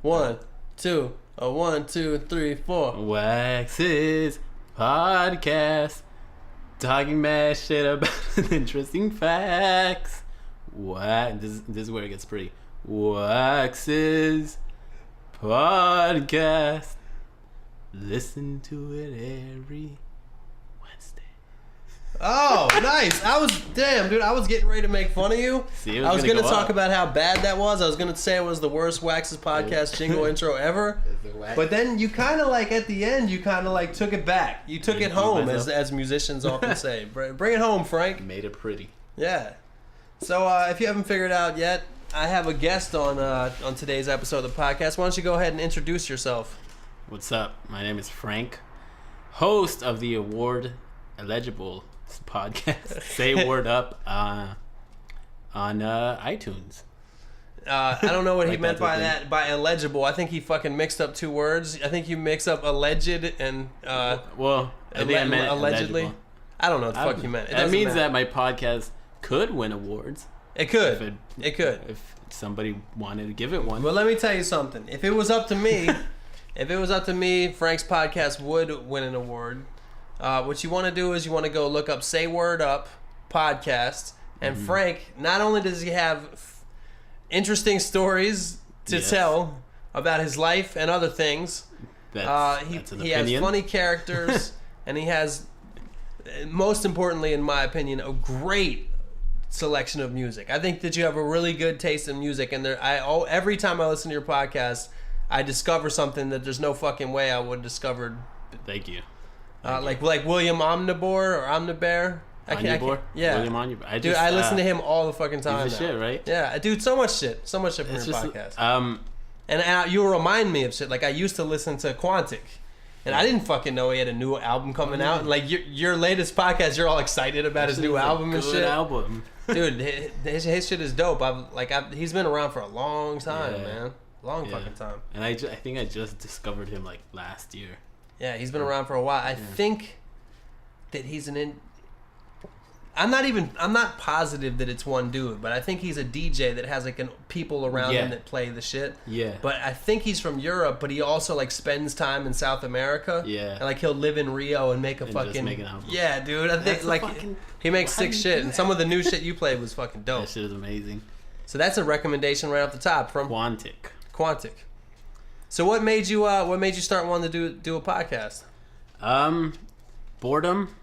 One, two, a 1, 2, 3, 4. Wax's podcast, talking mad shit about interesting facts. What? This is where it gets pretty. Wax's podcast. Listen to it every Wednesday. Oh, nice. I was getting ready to make fun of you. See, I was going to talk about how bad that was. I was going to say it was the worst Wax's podcast jingle intro ever. But then you kind of like, at the end, you kind of like took it back. You took it home, as musicians often say. Bring it home, Frank. Made it pretty. Yeah. So if you haven't figured out yet, I have a guest on today's episode of the podcast. Why don't you go ahead and introduce yourself? What's up? My name is Frank, host of the award eligible podcast Say Word Up on iTunes. I don't know what he Like meant by that's a that, by illegible. I think he fucking mixed up two words. I think you mix up alleged and well, I think I meant allegedly. illegible. I don't know what the fuck you meant. That means that my podcast could win awards. It could. It could. If somebody wanted to give it one. Well, let me tell you something. If it was up to me, Frank's podcast would win an award. What you want to do is you want to go look up Say Word Up podcast. And Frank, not only does he have interesting stories to tell about his life and other things, he has funny characters, and he has, most importantly in my opinion, a great selection of music. I think that you have a really good taste in music, and every time I listen to your podcast, I discover something that there's no fucking way I would have discovered. Thank you. Like William Omnibor or Omnibor. Omnibor? Yeah. William Omnibor. I listen to him all the fucking time. He's a shit, right? Yeah, dude, so much shit from your podcast. And you remind me of shit. Like, I used to listen to Quantic, and I didn't fucking know he had a new album coming out. And like your latest podcast, you're all excited about his new album and shit. Good album. Dude, his shit is dope. He's been around for a long time, man. Fucking time. And I think I just discovered him like last year. Yeah, he's been around for a while. I think that he's I'm not positive that it's one dude, but I think he's a DJ that has like people around him that play the shit. Yeah. But I think he's from Europe, but he also like spends time in South America. Yeah. And like he'll live in Rio and make just make an album. Yeah, dude. I think like he makes sick shit, and some of the new shit you played was fucking dope. That shit is amazing. So that's a recommendation right off the top from Quantic. So what made you start wanting to do a podcast? Boredom.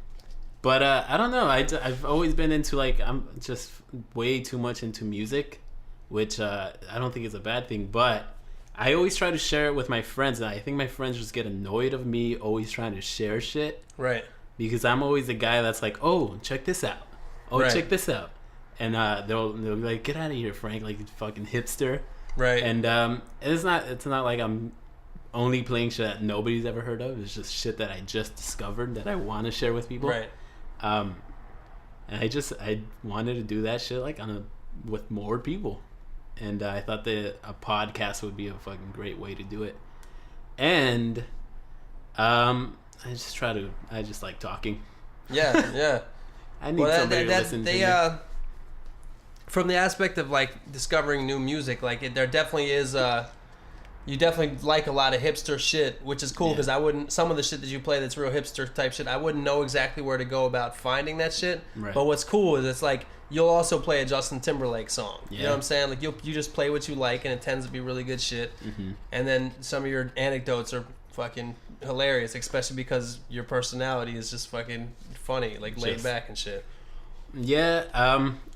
But I don't know. I've always been into I'm just way too much into music, which I don't think is a bad thing. But I always try to share it with my friends, and I think my friends just get annoyed of me always trying to share shit. Right. Because I'm always the guy that's like, oh, check this out. Oh, right. Check this out. And they'll be like, get out of here, Frank, like you fucking hipster. Right. And it's not like I'm only playing shit that nobody's ever heard of. It's just shit that I just discovered that I want to share with people. Right. And I wanted to do that shit like with more people, and I thought that a podcast would be a fucking great way to do it. And I just like talking. Yeah. I need somebody to listen to me. From the aspect of like discovering new music, like there definitely is you definitely like a lot of hipster shit, which is cool because some of the shit that you play that's real hipster type shit, I wouldn't know exactly where to go about finding that shit. Right. But what's cool is it's like you'll also play a Justin Timberlake song. Yeah. You know what I'm saying? Like you just play what you like, and it tends to be really good shit. Mm-hmm. And then some of your anecdotes are fucking hilarious, especially because your personality is just fucking funny, like laid back and shit. Yeah,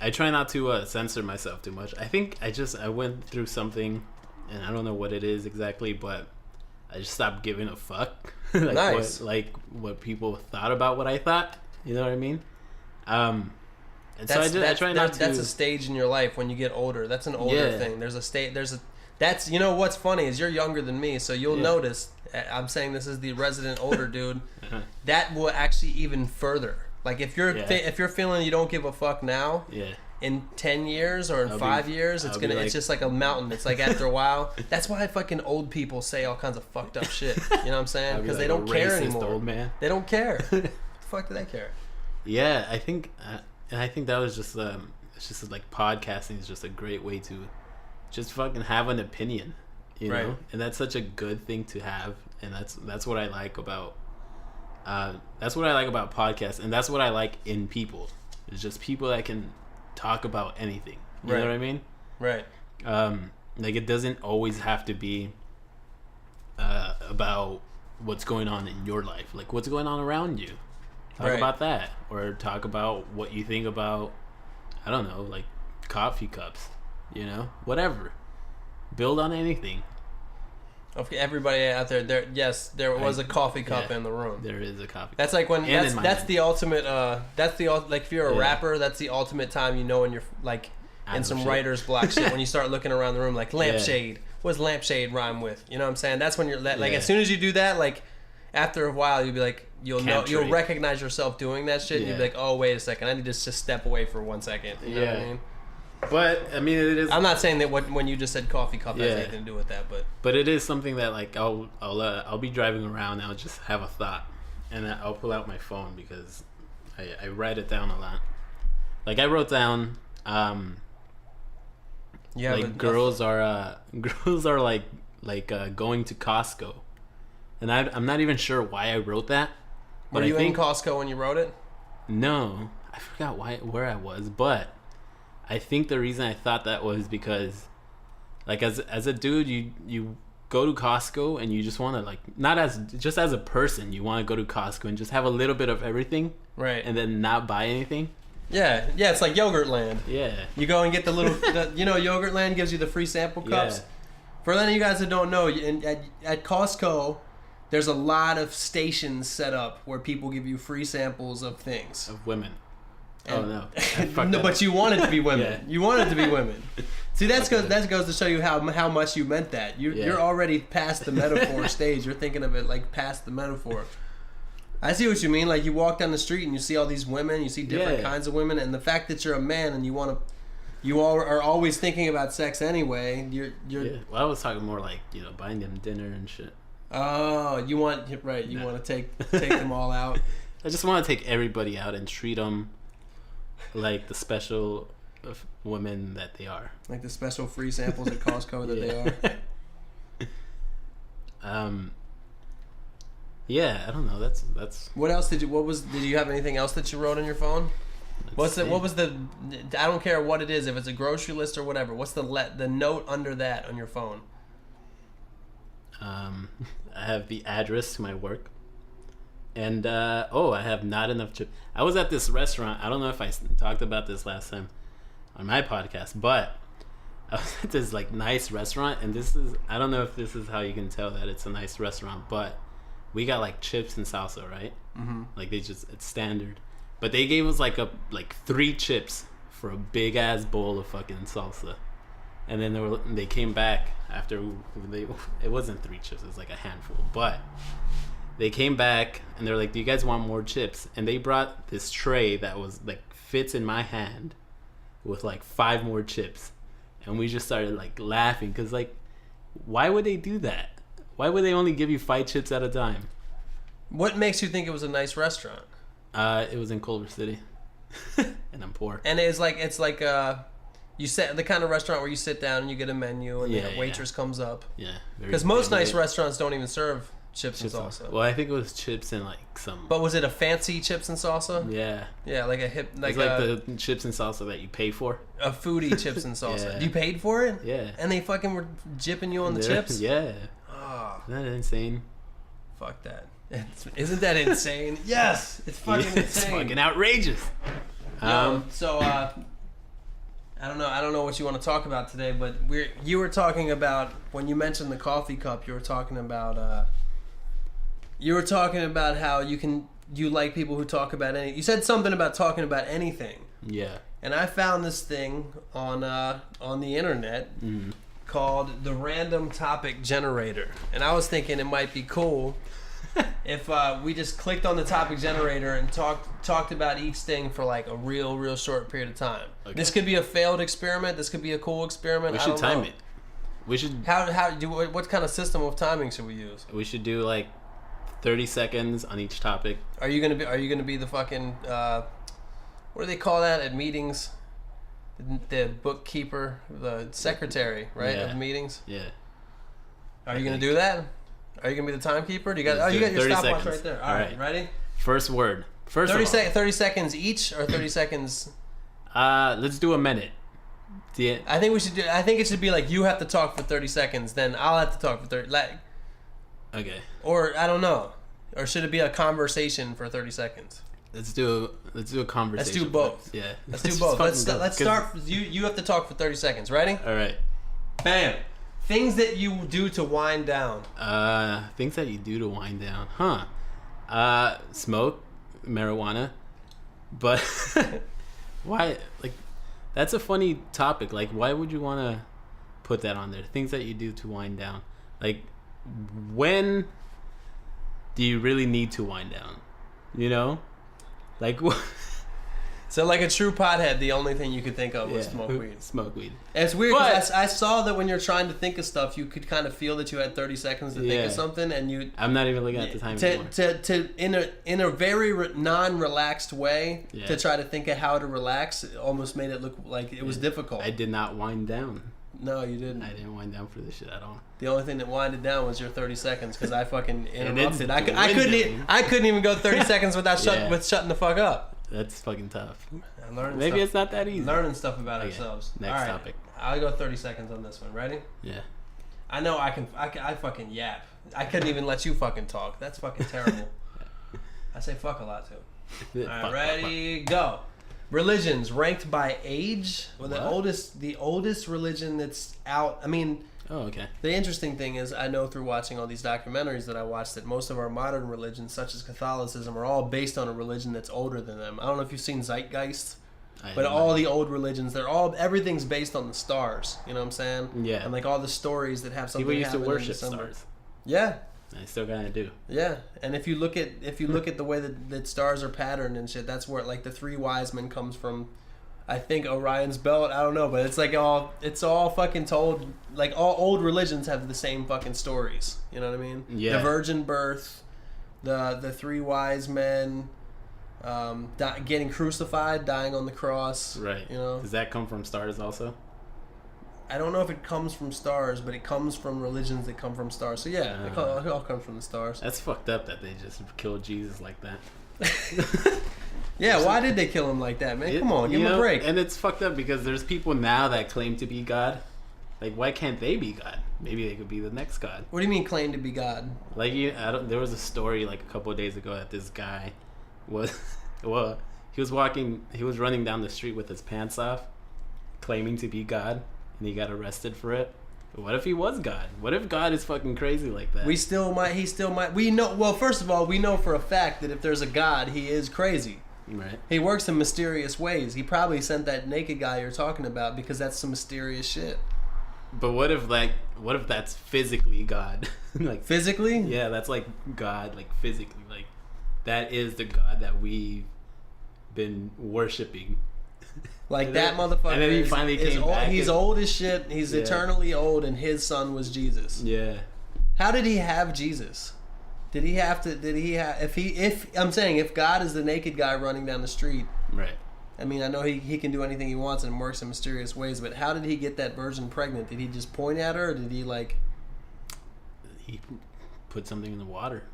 I try not to censor myself too much. I think I went through something, and I don't know what it is exactly, but I just stopped giving a fuck. Nice. What people thought about what I thought. You know what I mean? And so I try not to. That's a stage in your life when you get older. That's an older thing. That's you know what's funny is you're younger than me, so you'll notice. I'm saying this is the resident older dude. That will actually even further. Like if you're feeling you don't give a fuck now. Yeah. In 10 years or in 5 years, it's just like a mountain. It's like after a while. That's why fucking old people say all kinds of fucked up shit. You know what I'm saying? Because they don't care anymore. Old man. They don't care. The fuck do they care? Yeah, I think that was just it's just like podcasting is just a great way to just fucking have an opinion. you know, and that's such a good thing to have, and that's what I like about podcasts, and that's what I like in people. It's just people that can talk about anything. You know what I mean? Right. Like it doesn't always have to be about what's going on in your life. Like what's going on around you. Talk about that, or talk about what you think about, I don't know, like coffee cups, you know, whatever. Build on anything. Okay, everybody out there, there was a coffee cup in the room. There is a coffee. That's like when that's the ultimate. Like if you're a rapper, that's the ultimate time you know when you're like in some writer's block shit. When you start looking around the room, like lampshade. What does lampshade rhyme with? You know what I'm saying? That's when you're like as soon as you do that, like after a while, you'll be like you'll recognize yourself doing that shit. And you'll be like, oh wait a second, I need to just step away for 1 second. You know what I mean? But I mean, it is. I'm not saying that when you just said coffee cup has anything to do with that, but it is something that like I'll be driving around and I'll just have a thought, and I'll pull out my phone because I write it down a lot. Like I wrote down, like girls are like going to Costco, and I'm not even sure why I wrote that. But were you in Costco when you wrote it? No, I forgot where I was, but I think the reason I thought that was because, like, as a dude, you go to Costco and you just want to, like, just as a person, you want to go to Costco and just have a little bit of everything, right? And then not buy anything. Yeah, it's like Yogurt Land. Yeah, you go and get the little, Yogurt Land gives you the free sample cups. Yeah. For any of you guys that don't know, at Costco, there's a lot of stations set up where people give you free samples of things. Of women. Oh no! No, but you want it to be women. Yeah. You want it to be women. See, that goes to show you how much you meant that. You're already past the metaphor stage. You're thinking of it like past the metaphor. I see what you mean. Like you walk down the street and you see all these women. You see different kinds of women, and the fact that you're a man and you all are always thinking about sex anyway. You're. Yeah. Well, I was talking more like buying them dinner and shit. Oh, you want You want to take them all out. I just want to take everybody out and treat them like the special women that they are. Like the special free samples at Costco that they are. Yeah, I don't know. That's. What else did you have anything else that you wrote on your phone? What was the? I don't care what it is. If it's a grocery list or whatever. What's the note under that on your phone? I have the address to my work. And I have not enough chips. I was at this restaurant. I don't know if I talked about this last time on my podcast, but I was at this like nice restaurant, and I don't know if this is how you can tell that it's a nice restaurant, but we got like chips and salsa, right? Mm-hmm. Like it's standard, but they gave us like 3 chips for a big ass bowl of fucking salsa, and then they came back after it wasn't 3 chips, it was like a handful, but they came back and they're like, do you guys want more chips? And they brought this tray that was like fits in my hand with like 5 more chips. And we just started like laughing because like, why would they do that? Why would they only give you 5 chips at a time? What makes you think it was a nice restaurant? It was in Culver City. And I'm poor. And it's like you sit the kind of restaurant where you sit down and you get a menu and the waitress comes up. Yeah. Because most nice restaurants don't even serve chips and salsa. Well, I think it was chips and like some. But was it a fancy chips and salsa? Yeah. Yeah, like a hip, like the chips and salsa that you pay for. A foodie chips and salsa. Yeah. You paid for it? Yeah. And they fucking were jipping you on the chips? Yeah. Oh. Isn't that insane? Fuck that. Isn't that insane? Yes, it's fucking insane. It's fucking outrageous. So I don't know what you want to talk about today, but you were talking about when you mentioned the coffee cup. You were talking about how you like people who talk about anything. You said something about talking about anything. Yeah. And I found this thing on the internet called the Random Topic Generator, and I was thinking it might be cool if we just clicked on the topic generator and talked about each thing for like a real short period of time. Okay. This could be a failed experiment. This could be a cool experiment. We should time it. We should. What kind of system of timing should we use? We should do like 30 seconds on each topic. Are you gonna be the fucking what do they call that at meetings? The bookkeeper, the secretary, right, of meetings. Yeah. Are you gonna do that? Are you gonna be the timekeeper? Do you got? Oh, you got your stopwatch right there. All right, ready? First word. 30 seconds each, or 30 seconds. Let's do a minute. Yeah. I think we should do. I think it should be like you have to talk for 30 seconds, then I'll have to talk for 30. Like, okay. Or I don't know. Or should it be a conversation for 30 seconds? Let's do a conversation. Let's do both. Yeah. Let's do both. Let's start. You have to talk for 30 seconds. Ready? All right. Bam. Things that you do to wind down. Things that you do to wind down. Huh. Smoke, marijuana. But why? Like, that's a funny topic. Like, why would you want to put that on there? Things that you do to wind down. Like, when do you really need to wind down? You know? Like, so like a true pothead, the only thing you could think of was smoke weed. Smoke weed. And it's weird because I saw that when you're trying to think of stuff, you could kind of feel that you had 30 seconds to think of something, and you. I'm not even looking at the time anymore. In a very non-relaxed way to try to think of how to relax, it almost made it look like it was difficult. I did not wind down. No, you didn't. I didn't wind down for this shit at all. The only thing that winded down was your 30 seconds because I fucking interrupted. I couldn't even go 30 seconds without shutting the fuck up. That's fucking tough. Maybe it's not that easy. Learning stuff about ourselves. Next topic. I'll go 30 seconds on this one. Ready? Yeah. I know I can. I fucking yap. I couldn't even let you fucking talk. That's fucking terrible. I say fuck a lot too. All right, ready? Go. Religions ranked by age. Well, the oldest religion that's out. I mean. Oh, okay. The interesting thing is, I know through watching all these documentaries that I watched that most of our modern religions, such as Catholicism, are all based on a religion that's older than them. I don't know if you've seen Zeitgeist, but all the old religions, everything's based on the stars. You know what I'm saying? Yeah. And like all the stories that have something. People used to happen worship stars. Yeah. I still gotta do. Yeah, and if you look at the way that stars are patterned and shit, that's where like the three wise men comes from. I think Orion's belt. I don't know, but it's all fucking told. Like all old religions have the same fucking stories. You know what I mean? Yeah. The virgin birth, the three wise men, getting crucified, dying on the cross. Right. You know. Does that come from stars also? I don't know if it comes from stars, but it comes from religions that come from stars. So yeah, it all comes from the stars. That's fucked up that they just killed Jesus like that. Yeah, why did they kill him like that, man? Come on, give him a break. And it's fucked up because there's people now that claim to be God. Like, why can't they be God? Maybe they could be the next God. What do you mean claim to be God? Like, there was a story like a couple of days ago that this guy was, he was running down the street with his pants off, claiming to be God, and he got arrested for it. What if he was God? What if God is fucking crazy like that? He still might. We know. Well, first of all, we know for a fact that if there's a God, he is crazy. Right. He works in mysterious ways. He probably sent that naked guy you're talking about because that's some mysterious shit. But what if that's physically God? Like physically? Yeah, that's like God, like physically, like that is the God that we've been worshiping. Like that motherfucker. And then he finally came back. He's old as shit. He's eternally old, and his son was Jesus. Yeah. How did he have Jesus? Did he have? If God is the naked guy running down the street, right? I mean, I know he can do anything he wants and works in mysterious ways, but how did he get that virgin pregnant? Did he just point at her, or did he like? He put something in the water.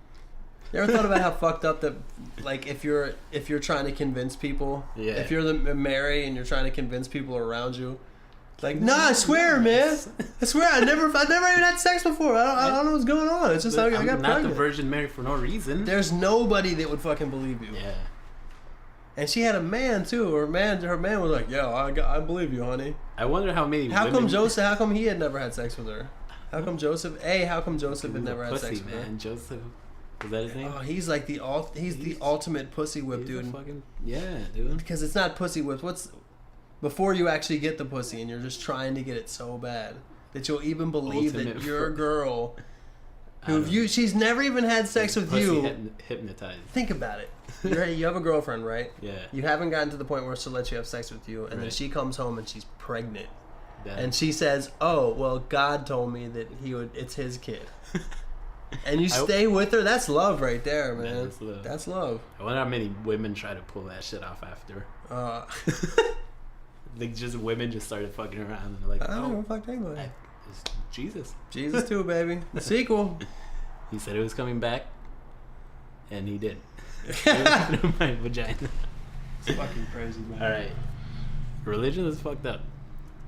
You ever thought about how fucked up that, like, if you're trying to convince people, if you're Mary and you're trying to convince people around you, like, nah, I swear, man, I swear, I never even had sex before. I don't know what's going on. It's just I got pregnant. Not the Virgin Mary for no reason. There's nobody that would fucking believe you. Yeah. And she had a man too. Her man was like, "Yeah, I believe you, honey." I wonder how many. How come he had never had sex with her? How come Joseph had never had sex with her? Joseph. Is that his name? Oh, he's like the ultimate pussy whip, dude. Yeah, dude. Because it's not pussy whip. Before you actually get the pussy and you're just trying to get it so bad that you'll even believe that your girl she's never even had sex with you. Hypnotized. Think about it. You have a girlfriend, right? Yeah. You haven't gotten to the point where she'll let you have sex with you, and then she comes home and she's pregnant. And she says, "Oh, well, God told me that it's his kid." And you stay with her. That's love right there, man. That's love. I wonder how many women try to pull that shit off after. Like, just women just started fucking around and they're like, I don't know, fuck anybody. It's Jesus. Jesus too, baby. The sequel. He said it was coming back, and he did. Through my vagina. It's fucking crazy, man. All right. Religion is fucked up.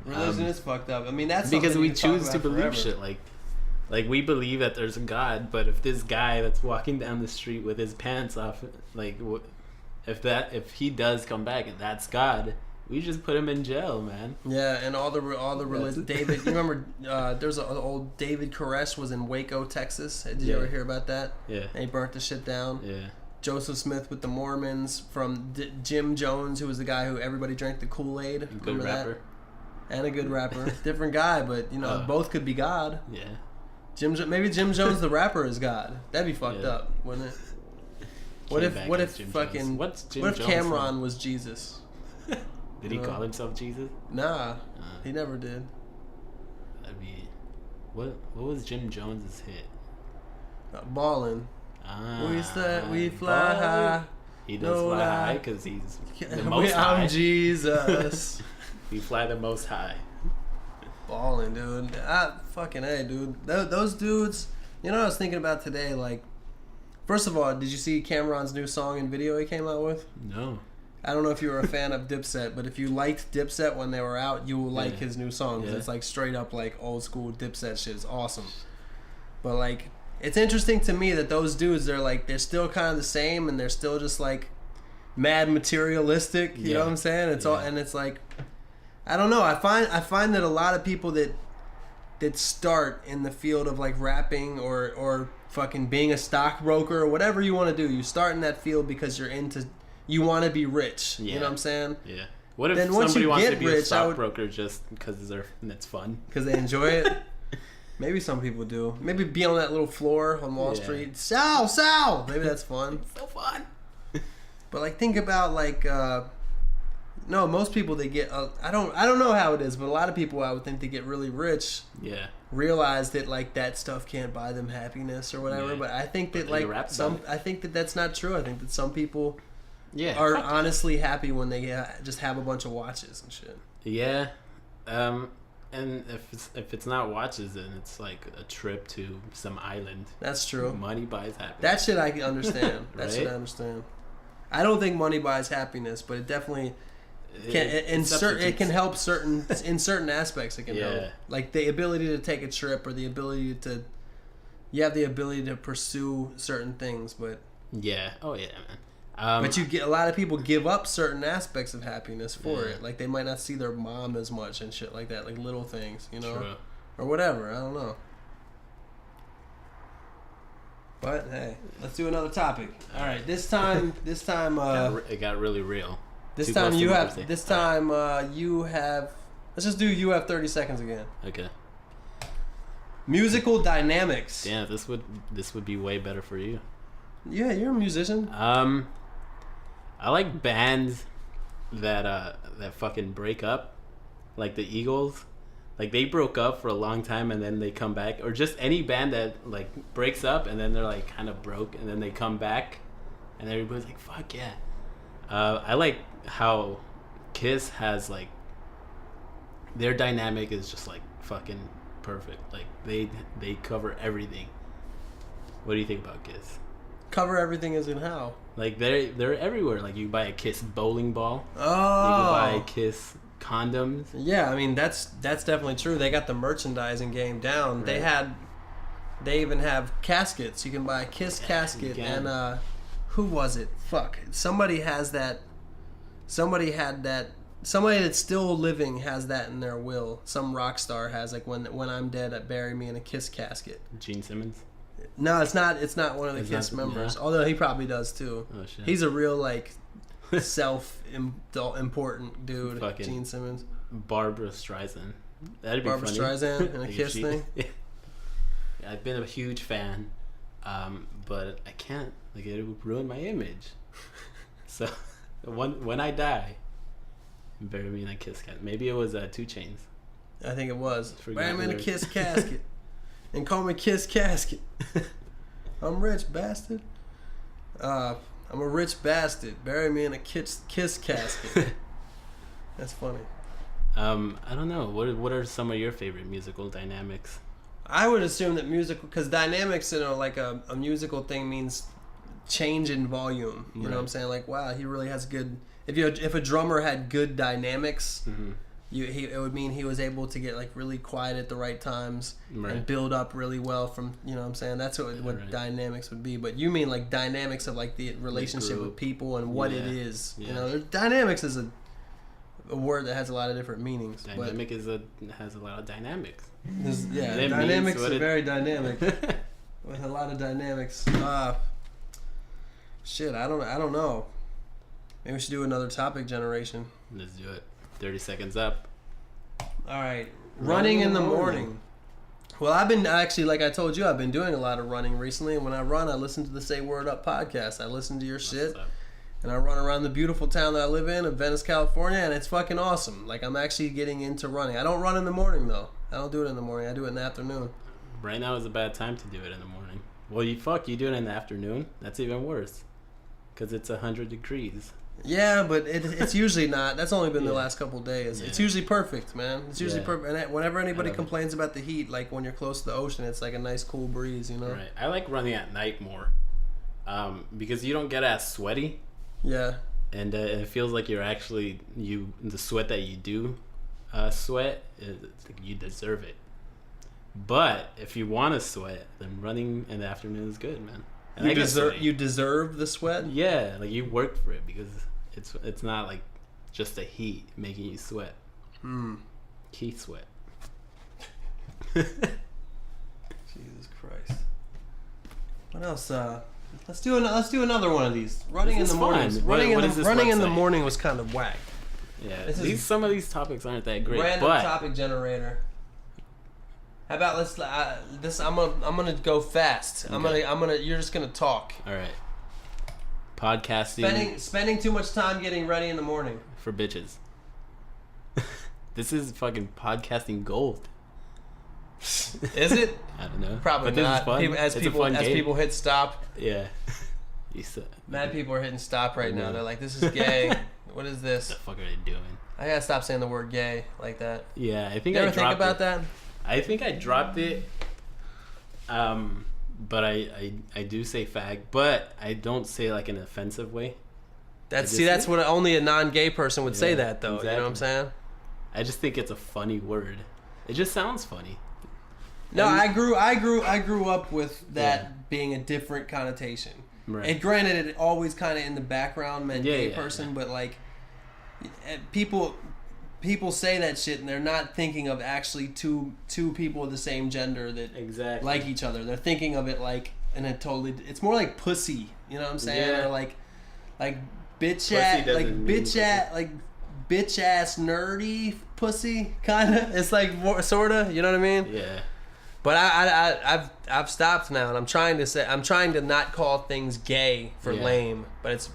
Religion is fucked up. I mean, that's because we choose to believe shit like we believe that there's a God, but if this guy that's walking down the street with his pants off, like, if he does come back and that's God, we just put him in jail, man. Yeah, and all the religion. David, you remember? There's an old David Koresh was in Waco, Texas. Did you ever hear about that? Yeah. And he burnt the shit down. Yeah. Joseph Smith with the Mormons, from Jim Jones, who was the guy who everybody drank the Kool-Aid. Good rapper. That? And a good rapper. Different guy, but you know, both could be God. Yeah. Maybe Jim Jones the rapper is God. That'd be fucked up, wouldn't it? What if Cameron was Jesus? Did he call himself Jesus? Nah, he never did. That'd be what was Jim Jones's hit? Ballin'. We fly high. He does fly high because he's the most high. I'm Jesus. We fly the most high. Ballin', dude. Fucking A, dude. Those dudes. You know what I was thinking about today? Like, first of all, did you see Cameron's new song and video he came out with? No. I don't know if you were a fan of Dipset, but if you liked Dipset when they were out, you will like his new song. Cause it's like straight up like old school Dipset shit. It's awesome. But like, it's interesting to me that those dudes, they're still kind of the same, and they're still just like mad materialistic. You know what I'm saying? It's all, and it's like, I don't know. I find that a lot of people that start in the field of like rapping or fucking being a stockbroker or whatever you want to do, you start in that field because you want to be rich. You know what I'm saying? Yeah. What if then somebody wants to be a stockbroker just because it's fun? Because they enjoy it? Maybe some people do. Maybe be on that little floor on Wall Street. Sal! Maybe that's fun. So fun. But like, think about like, no, most people they get. I don't know how it is, but a lot of people I would think they get really rich. Yeah. Realize that like that stuff can't buy them happiness or whatever. But I think that I think that that's not true. I think that some people are honestly happy when they just have a bunch of watches and shit. Yeah. And if it's not watches, then it's like a trip to some island. That's true. Money buys happiness. That shit I can understand. Right? That shit I understand. I don't think money buys happiness, but it definitely can. It can help in certain aspects. It can help, like the ability to take a trip or the ability to. You have the ability to pursue certain things, but yeah, man. But you get a lot of people give up certain aspects of happiness for it. Like they might not see their mom as much and shit like that, like little things, you know, True. Or whatever. I don't know. But hey, let's do another topic. All right, this time, it got really real. This time you have. Let's just do. You have 30 seconds again. Okay. Musical dynamics. Damn, this would be way better for you. Yeah, you're a musician. I like bands that fucking break up, like the Eagles. Like they broke up for a long time and then they come back, or just any band that like breaks up and then they're like kind of broke and then they come back, and everybody's like, "Fuck yeah!" I like how Kiss has like their dynamic is just like fucking perfect. Like they cover everything. What do you think about Kiss? Cover everything as in how? Like they're everywhere. Like you buy a Kiss bowling ball. Oh. You can buy a Kiss condoms. Yeah, I mean that's definitely true. They got the merchandising game down. Right. They even have caskets. You can buy a Kiss casket and who was it? Fuck. Somebody has that. Somebody had that. Somebody that's still living has that in their will. Some rock star has like when I'm dead, bury me in a Kiss casket. Gene Simmons. No, it's not. It's not one of the Kiss members. Yeah. Although he probably does too. Oh shit. He's a real like self-important dude. Fucking Gene Simmons. Barbara Streisand. That'd be Barbara funny. Streisand and a Kiss thing. Yeah, I've been a huge fan, but I can't. Like it would ruin my image. So when I die, bury me in a Kiss casket. Maybe it was 2 Chainz. I think it was. Bury me in a Kiss casket. And call me Kiss Casket. I'm rich, bastard. I'm a rich bastard. Bury me in a kiss casket. That's funny. I don't know. What are some of your favorite musical dynamics? I would assume that musical, because dynamics, like a musical thing means change in volume. You know what I'm saying? Like, wow, he really has good. If a drummer had good dynamics, it would mean he was able to get like really quiet at the right times and build up really well from. You know what I'm saying? That's what dynamics would be. But you mean like dynamics of like the relationship with people and what it is. Yeah. You know, dynamics is a word that has a lot of different meanings. Dynamic has a lot of dynamics. Dynamics are very dynamic with a lot of dynamics. Shit, I don't know. Maybe we should do another topic generation. Let's do it. 30 seconds up. All right, running in the morning. Well, I've been actually, like I told you, I've been doing a lot of running recently. And when I run, I listen to the Say Word Up podcast. I listen to your shit. And I run around the beautiful town that I live in Venice, California, and it's fucking awesome. Like, I'm actually getting into running. I don't run in the morning, though. I don't do it in the morning. I do it in the afternoon. Right now is a bad time to do it in the morning. Well, you do it in the afternoon. That's even worse. Because it's 100 degrees. Yeah, but it's usually not. That's only been the last couple days. Yeah. It's usually perfect, man. It's usually perfect. And whenever anybody complains about the heat, like when you're close to the ocean, it's like a nice cool breeze, you know? Right. I like running at night more. Because you don't get as sweaty. Yeah. And it feels like you're actually the sweat that you do sweat, you deserve it. But if you want to sweat, then running in the afternoon is good, man. And you deserve the sweat? Yeah, like you worked for it because it's not like just the heat making you sweat. Heat sweat. Jesus Christ. What else? Let's do another one of these. Running in the morning. Running in the morning was kind of whack. Yeah, some of these topics aren't that great. Random topic generator. How about I'm gonna go fast. Okay. You're just gonna talk. All right. Podcasting. Spending too much time getting ready in the morning. For bitches. This is fucking podcasting gold. Is it? I don't know. Probably but not. As people hit stop. Yeah. Mad people are hitting stop right now. They're like, "This is gay. What is this? What the fuck are they doing?" I gotta stop saying the word "gay" like that. Yeah, I think you ever think about that? I think I dropped it. But I do say fag, but I don't say like in an offensive way. That's what only a non-gay person would say that though. Exactly. You know what I'm saying? I just think it's a funny word. It just sounds funny. No, I grew up with that being a different connotation. Right. And granted, it always kind of in the background meant gay person, but like people say that shit and they're not thinking of actually two people of the same gender that like each other. They're thinking of it like in a totally. It's more like pussy. You know what I'm saying? Yeah. Or like bitch ass nerdy pussy kind of. It's like sort of. You know what I mean? Yeah. But I've stopped now, and I'm trying to not call things gay for lame. But it's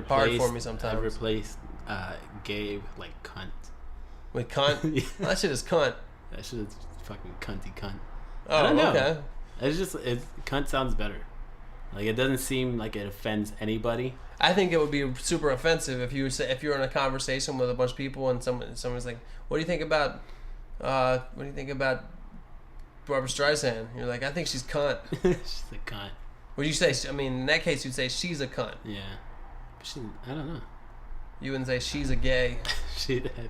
hard for me sometimes. I've replaced gay with like cunt. With cunt? Yeah. Well, that shit is cunt. That shit is fucking cunty cunt. Oh, I don't know. Okay. Cunt sounds better. Like it doesn't seem like it offends anybody. I think it would be super offensive if you're in a conversation with a bunch of people and someone's like, "What do you think about Barbara Streisand?" You're like, "I think she's cunt." She's a cunt. Would you say? I mean, in that case, you'd say she's a cunt. Yeah, but I don't know. You wouldn't say she's a gay.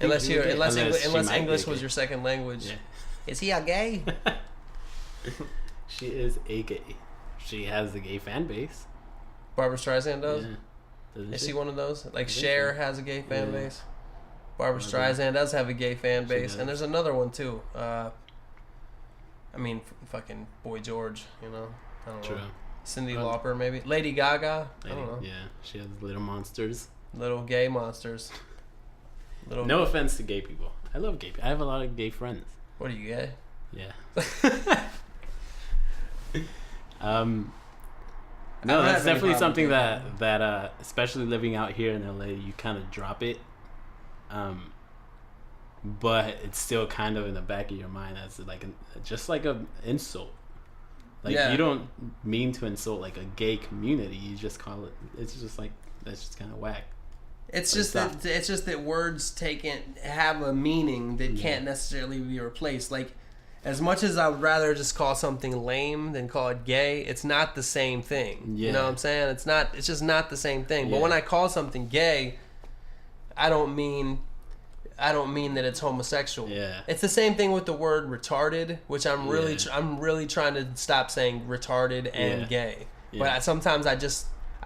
Unless English was your second language. Yeah. Is he a gay? She is a gay. She has a gay fan base. Barbara Streisand does? Yeah. Is she one of those? Like Cher has a gay fan base. Barbara Streisand does have a gay fan base. And there's another one too. Fucking Boy George, you know? I don't know. Cyndi Lauper maybe. Lady Gaga? I don't know. Yeah, she has little monsters. Little gay monsters. No offense to gay people. I love gay people. I have a lot of gay friends. What are you, gay? Yeah. No, that's definitely something that especially living out here in LA, you kind of drop it. But it's still kind of in the back of your mind as like just like a insult. Like you don't mean to insult like a gay community. You just call it. It's just like that's just kind of whack. It's just that words have a meaning that can't necessarily be replaced. Like, as much as I would rather just call something lame than call it gay, it's not the same thing. Yeah. You know what I'm saying? It's just not the same thing. But when I call something gay, I don't mean that it's homosexual. Yeah. It's the same thing with the word retarded, which I'm really trying to stop saying retarded and gay. Yeah. But sometimes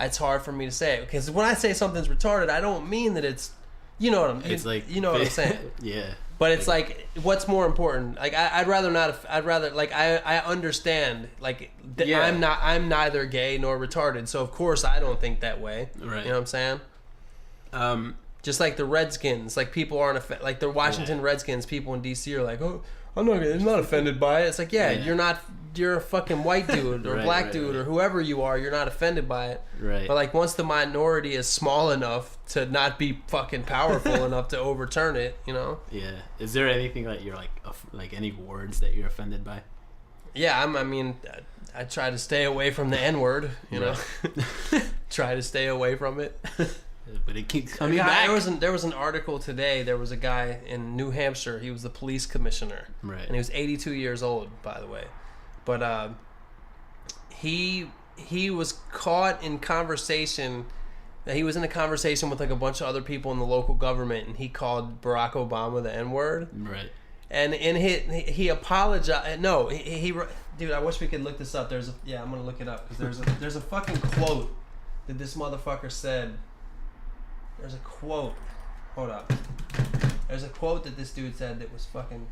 it's hard for me to say it, because when I say something's retarded, I don't mean that it's, you know what I'm saying. Yeah. But it's like, what's more important? Like, I'd rather I understand, like, I'm neither gay nor retarded, so of course I don't think that way. Right. You know what I'm saying? Just like the Redskins, like, people aren't like the Washington Redskins, people in DC are like, oh, I'm not offended by it. It's like, you're a fucking white dude or black dude or whoever you are, you're not offended by it. Right. But like, once the minority is small enough to not be fucking powerful enough to overturn it, you know? Yeah. Is there anything that you're like any words that you're offended by? Yeah, I try to stay away from the N-word, you know? Try to stay away from it. But it keeps coming back. There was an article today. There was a guy in New Hampshire. He was the police commissioner. Right. And he was 82 years old, by the way. But he was caught in conversation. He was in a conversation with like a bunch of other people in the local government, and he called Barack Obama the N-word. Right. And he apologized. No, he dude, I wish we could look this up. I'm gonna look it up, because there's a fucking quote that this motherfucker said. There's a quote. Hold up. There's a quote that this dude said that was fucking...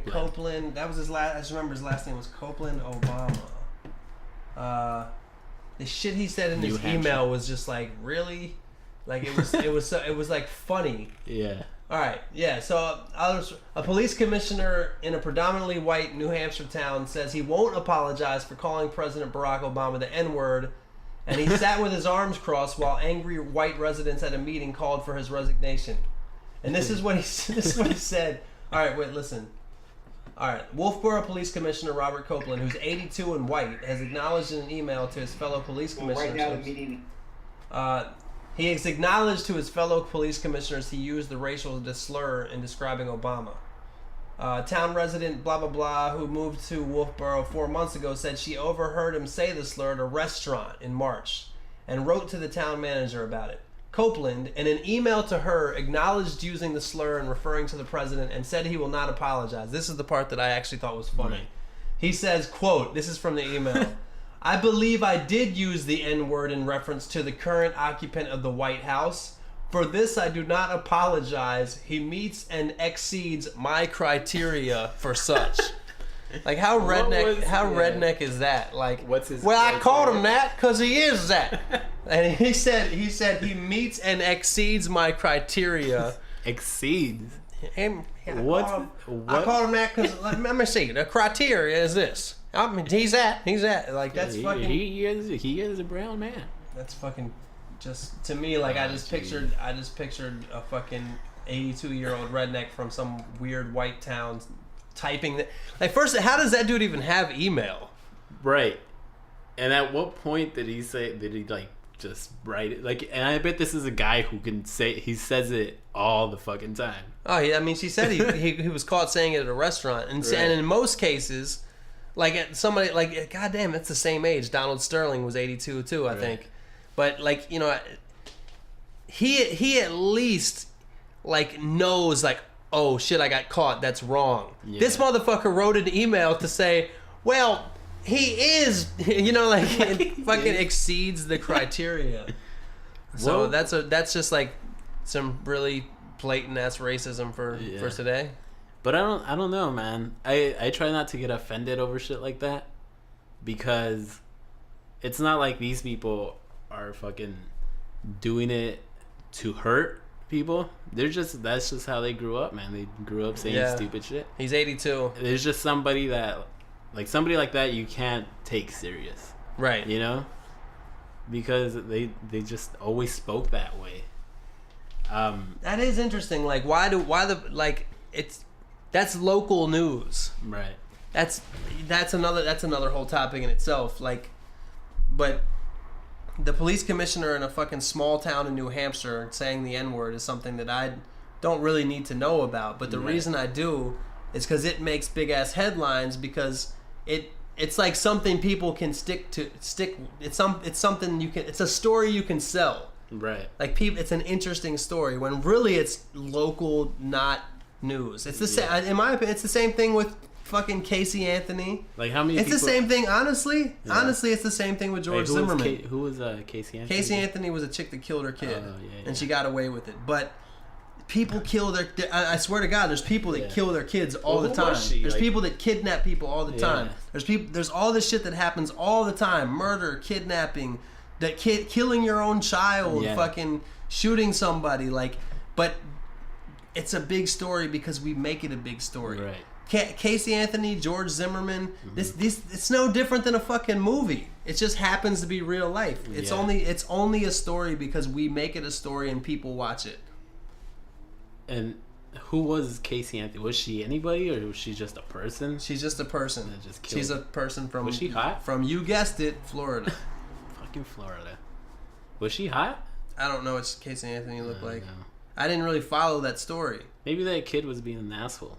Copeland. That was his last... I just remember his last name was Copeland Obama. The shit he said in his email was just like, really? Like, it was like funny. Yeah. All right. Yeah. So a police commissioner in a predominantly white New Hampshire town says he won't apologize for calling President Barack Obama the N-word. And he sat with his arms crossed while angry white residents at a meeting called for his resignation. And this is what he said. All right, wait, listen. All right, Wolfboro Police Commissioner Robert Copeland, who's 82 and white, has acknowledged in an email to his fellow police commissioners. Right now, the meeting. He has acknowledged to his fellow police commissioners he used the racial slur in describing Obama. Town resident blah blah blah who moved to Wolfboro 4 months ago said she overheard him say the slur at a restaurant in March and wrote to the town manager about it. Copeland, in an email to her, acknowledged using the slur and referring to the president and said he will not apologize. This is the part that I actually thought was funny. Right. He says, quote, this is from the email, I believe I did use the N-word in reference to the current occupant of the White House. For this, I do not apologize. He meets and exceeds my criteria for such. Like, how redneck is that? Like, what's his? Well, I called him that because he is that. And he said he meets and exceeds my criteria. Exceeds. I called him that because let me see. The criteria is this. I mean, he's that. Like, that's fucking. He is a brown man. That's fucking. Just to me, like, I just pictured a fucking 82-year-old redneck from some weird white town typing that. Like, first, how does that dude even have email? Right. And at what point did he like just write it? Like, and I bet this is a guy who can he says it all the fucking time. Oh yeah, I mean, she said he was caught saying it at a restaurant, and in most cases, like, somebody like, goddamn, it's the same age. Donald Sterling was 82 too, I think. But, like, you know, he at least, like, knows, like, oh, shit, I got caught. That's wrong. Yeah. This motherfucker wrote an email to say, well, he is, you know, like, it fucking exceeds the criteria. So that's just, like, some really blatant-ass racism for today. But I don't know, man. I try not to get offended over shit like that, because it's not like these people are fucking doing it to hurt people. That's just how they grew up, man. They grew up saying stupid shit. He's 82. There's just somebody like that you can't take serious, right? You know, because they just always spoke that way. That is interesting. Like, that's local news, right? That's another whole topic in itself. Like, but the police commissioner in a fucking small town in New Hampshire saying the N-word is something that I don't really need to know about. But the reason I do is because it makes big ass headlines, because it's like something people can stick. It's something you can. It's a story you can sell. Right. Like it's an interesting story when really it's local, not news. It's the same. In my opinion, it's the same thing with fucking Casey Anthony. Like how many? It's the same thing, honestly. Yeah. Honestly, it's the same thing with George Zimmerman. Who was Casey Anthony? Casey Anthony was a chick that killed her kid, yeah. and she got away with it. But people kill their. I swear to God, there's people that kill their kids all the time. There's people that kidnap people all the time. There's all this shit that happens all the time. Murder, kidnapping, killing your own child, fucking shooting somebody. But it's a big story because we make it a big story. Right. Casey Anthony, George Zimmerman. It's no different than a fucking movie. It just happens to be real life. It's only a story because we make it a story and people watch it. And who was Casey Anthony? Was she anybody, or was she just a person? She's just a person. She's a person from. Was she hot? From, you guessed it, Florida. Fucking Florida. Was she hot? I don't know what Casey Anthony looked like. I didn't really follow that story. Maybe that kid was being an asshole.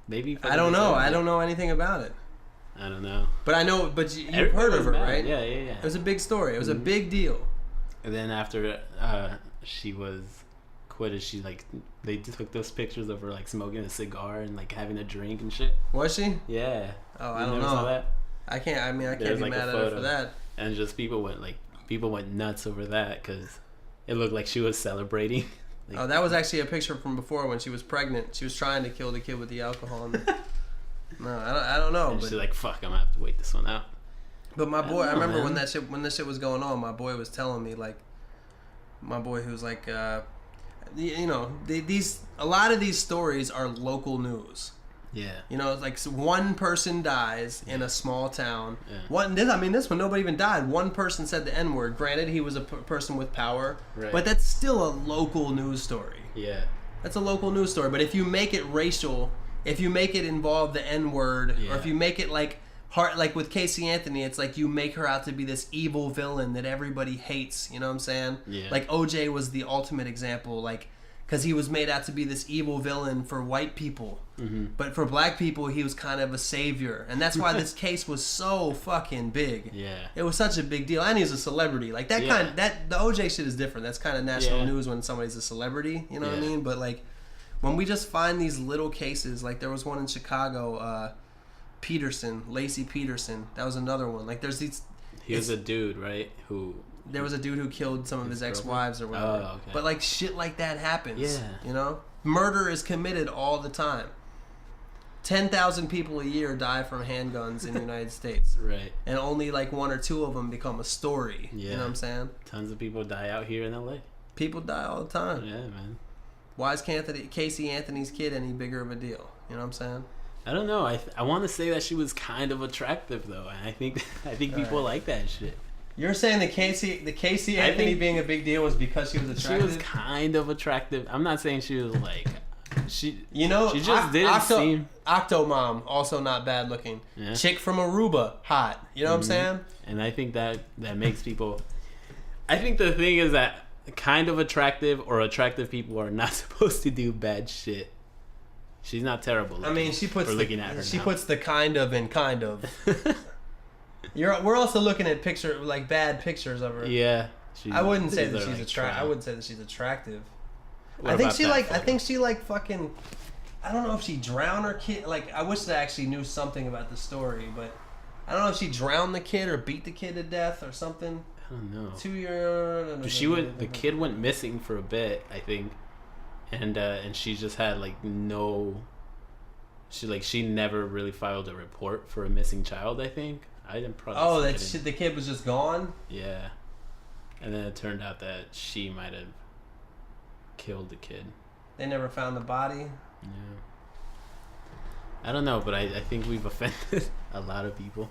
Maybe. I don't know. I don't know anything about it. I don't know. But I know. But you've heard of her, right? Yeah. It was a big story. It was a big deal. And then after she was quitted, they took those pictures of her smoking a cigar and having a drink and shit. Was she? Yeah. Oh, I don't know. Saw that? I can't. I mean, I can't be mad at her for that. And just people went nuts over that because it looked like she was celebrating. That was actually a picture from before when she was pregnant. She was trying to kill the kid with the alcohol. No, I don't know. And but she's like, "Fuck, I'm gonna have to wait this one out." But my boy, I remember when that shit was going on. My boy was telling me my boy who's a lot of these stories are local news. Yeah. One person dies in a small town. Yeah. This one, nobody even died. One person said the N-word. Granted, he was a person with power. Right. But that's still a local news story. Yeah. That's a local news story. But if you make it racial, if you make it involve the N-word, or if you make it like with Casey Anthony, it's like you make her out to be this evil villain that everybody hates. You know what I'm saying? Yeah. Like OJ was the ultimate example. Because he was made out to be this evil villain for white people. Mm-hmm. But for black people, he was kind of a savior. And that's why this case was so fucking big. Yeah. It was such a big deal. And he's a celebrity. The OJ shit is different. That's kind of national news when somebody's a celebrity. You know what I mean? But when we just find these little cases, there was one in Chicago, Lacey Peterson. That was another one. There's these... He was a dude, right? There was a dude who killed some of his ex-wives or whatever. Oh, okay. But shit like that happens. Yeah. Murder is committed all the time. 10,000 people a year die from handguns in the United States. Right. And only 1 or 2 of them become a story. Yeah. You know what I'm saying? Tons of people die out here in LA. People die all the time. Yeah, man. Why is Casey Anthony's kid any bigger of a deal? You know what I'm saying? I don't know. I want to say that she was kind of attractive though, and I think people like that shit. You're saying the Casey Anthony being a big deal was because she was attractive? She was kind of attractive. I'm not saying she was she she just didn't seem... Octomom, also not bad looking. Yeah. Chick from Aruba, hot. You know what I'm saying? And I think that makes people... I think the thing is that kind of attractive or attractive people are not supposed to do bad shit. She's not terrible. She puts puts the kind of in kind of. We're also looking at bad pictures of her. Yeah. I wouldn't say that she's attractive. I wouldn't say that she's attractive. I think she fucking... I don't know if she drowned her kid. I wish I actually knew something about the story, but I don't know if she drowned the kid or beat the kid to death or something. I don't know. 2 years. The kid went missing for a bit, I think, and she just had no. She never really filed a report for a missing child. I think I didn't. The kid was just gone. Yeah, and then it turned out that she might have killed the kid. They never found the body. Yeah. I don't know, but I think we've offended a lot of people.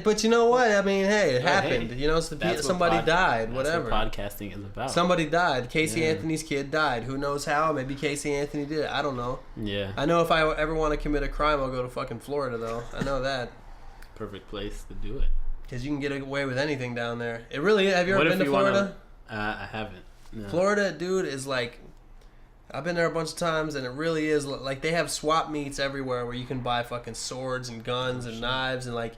But you know what? Hey, it happened. Hey, somebody died. Whatever. That's what podcasting is about. Somebody died. Casey Anthony's kid died. Who knows how? Maybe Casey Anthony did it. I don't know. Yeah. I know if I ever want to commit a crime, I'll go to fucking Florida, though. I know that. Perfect place to do it. Because you can get away with anything down there. It really. Have you ever been to Florida? I haven't. No. Florida, dude, is like. I've been there a bunch of times, and it really is like they have swap meets everywhere where you can buy fucking swords and guns and knives and like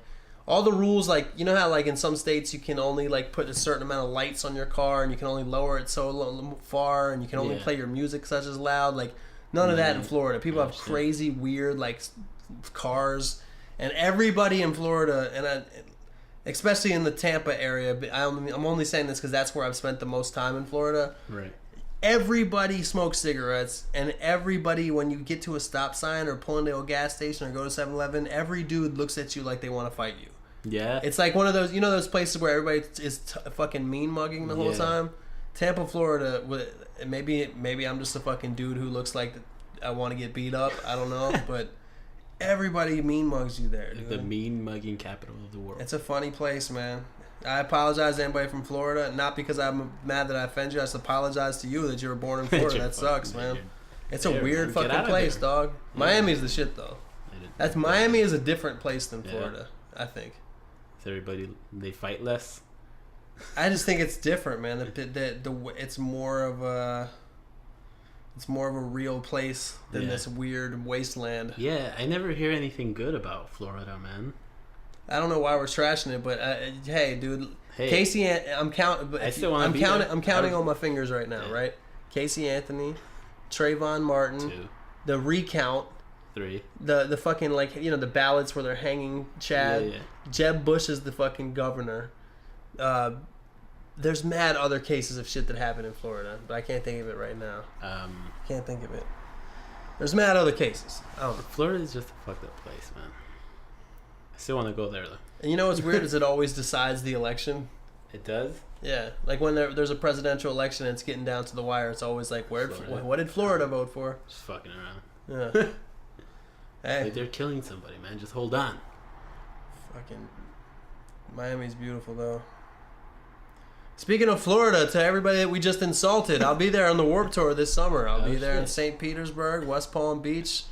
all the rules. Like you know how like in some states you can only like put a certain amount of lights on your car and you can only lower it so far and you can only play your music such as loud. Like none of that in Florida. People have crazy, weird like cars, and everybody in Florida and especially in the Tampa area. I'm only saying this because that's where I've spent the most time in Florida. Right. Everybody smokes cigarettes, and everybody, when you get to a stop sign or pull into a gas station or go to 7-Eleven, every dude looks at you like they want to fight you. Yeah. It's like one of those, you know, those places where everybody is fucking mean mugging the whole time. Tampa, Florida. Maybe I'm just a fucking dude who looks like I want to get beat up. I don't know, but everybody mean mugs you there, dude. The mean mugging capital of the world. It's a funny place, man. I apologize to anybody from Florida, not because I'm mad that I offend you. I just apologize to you that you were born in Florida. That sucks, man. It's a weird fucking place, dog. Yeah. Miami's the shit, though. Miami is a different place than Florida, I think. Is everybody, they fight less? I just think it's different, man. It's more of a real place than this weird wasteland. Yeah, I never hear anything good about Florida, man. I don't know why we're trashing it, but hey, dude, Casey, I'm counting. I'm counting on my fingers right now, right? Casey Anthony, Trayvon Martin, 2, the recount, 3, the fucking like the ballots where they're hanging Chad. Yeah. Jeb Bush is the fucking governor. There's mad other cases of shit that happened in Florida, but I can't think of it right now. Can't think of it. There's mad other cases. Florida is just a fucked up place, man. I still want to go there though. And you know what's weird is it always decides the election. It does? Yeah, like when there's a presidential election and it's getting down to the wire, it's always like, what did Florida vote for? Just fucking around. Yeah. Hey. Like they're killing somebody, man. Just hold on. Fucking Miami's beautiful though. Speaking of Florida, to everybody that we just insulted, I'll be there on the Warped Tour this summer. I'll be there in St. Petersburg, West Palm Beach,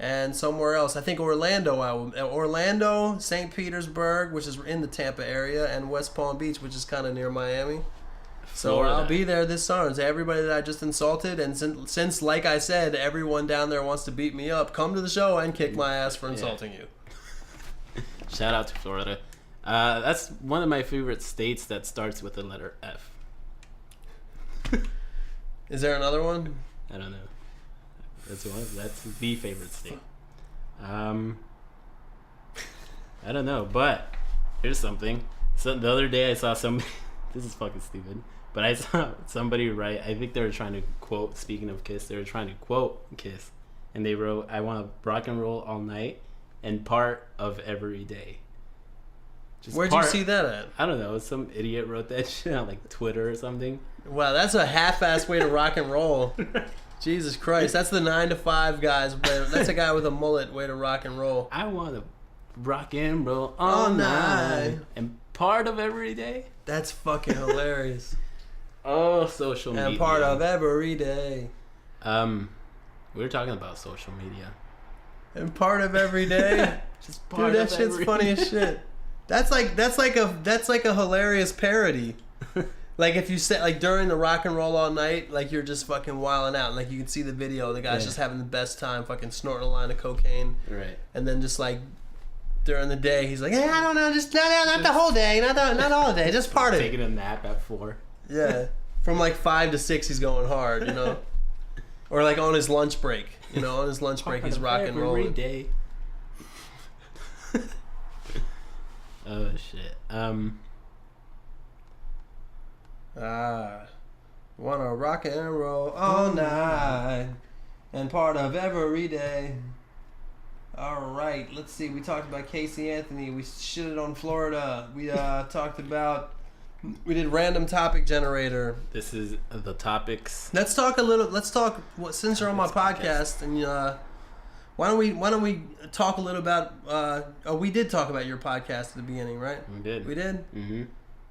and somewhere else. I think Orlando, St. Petersburg, which is in the Tampa area, and West Palm Beach, which is kind of near Miami. So Florida. I'll be there this summer. To everybody that I just insulted, and since, like I said, everyone down there wants to beat me up, come to the show and kick my ass for insulting you. Shout out to Florida. That's one of my favorite states that starts with the letter F. Is there another one? I don't know. That's the favorite state. I don't know, but here's something. So the other day I saw somebody. This is fucking stupid, but I saw somebody write. I think they were trying to quote. Speaking of Kiss, they were trying to quote Kiss, and they wrote, "I want to rock and roll all night and part of every day." Where'd you see that at? I don't know. Some idiot wrote that shit on like Twitter or something. Wow, that's a half-assed way to rock and roll. Jesus Christ, that's the 9 to 5 guys. That's a guy with a mullet way to rock and roll. I want to rock and roll all night and part of every day. That's fucking hilarious. Oh, social media. And part of every day. We were talking about social media. And part of every day. Just part Dude, that shit's funny as shit. That's like a hilarious parody. Like if you said like during the rock and roll all night, like you're just fucking wilding out, and like you can see the video, the guy's just having the best time, fucking snorting a line of cocaine, right? And then just like during the day, he's like, I don't know, just not the whole day, not all day, just part of it. Taking a nap at 4. Yeah, from like 5 to 6, he's going hard, you know, or like on his lunch break, on his lunch break, he's rock and rolling every day. Oh shit. Wanna rock and roll all night and part of every day. Alright, let's see. We talked about Casey Anthony. We shitted on Florida. We we did random topic generator. This is the topics. Let's talk since you're on my podcast, and why don't we talk a little about we did talk about your podcast at the beginning, right? We did. Mm-hmm.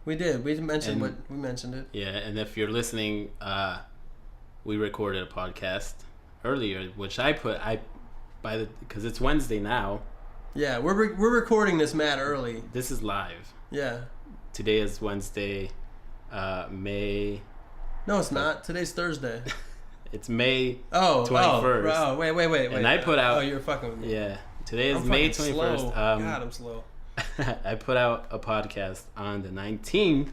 We did. We mentioned it. Yeah, and if you're listening, we recorded a podcast earlier, which because it's Wednesday now. Yeah, we're recording this mad early. This is live. Yeah. Today is Wednesday, May. No, it's not. Today's Thursday. It's May 21st. Oh, wait. And I put out. Oh, you're fucking with me. Yeah. Today is May 21st. Slow. God, I'm slow. I put out a podcast on the 19th,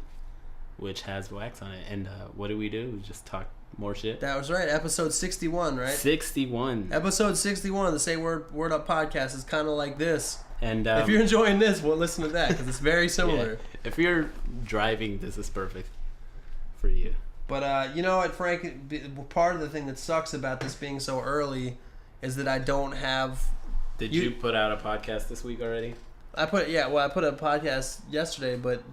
which has Wax on it. And what do? We just talk more shit. That was right. Episode 61, right? 61. Episode 61 of the Say Word Up podcast is kind of like this. And if you're enjoying this, well, listen to that because it's very similar. Yeah. If you're driving, this is perfect for you. But you know what, Frank? Part of the thing that sucks about this being so early is that I don't have. Did you put out a podcast this week already? I put a podcast yesterday, but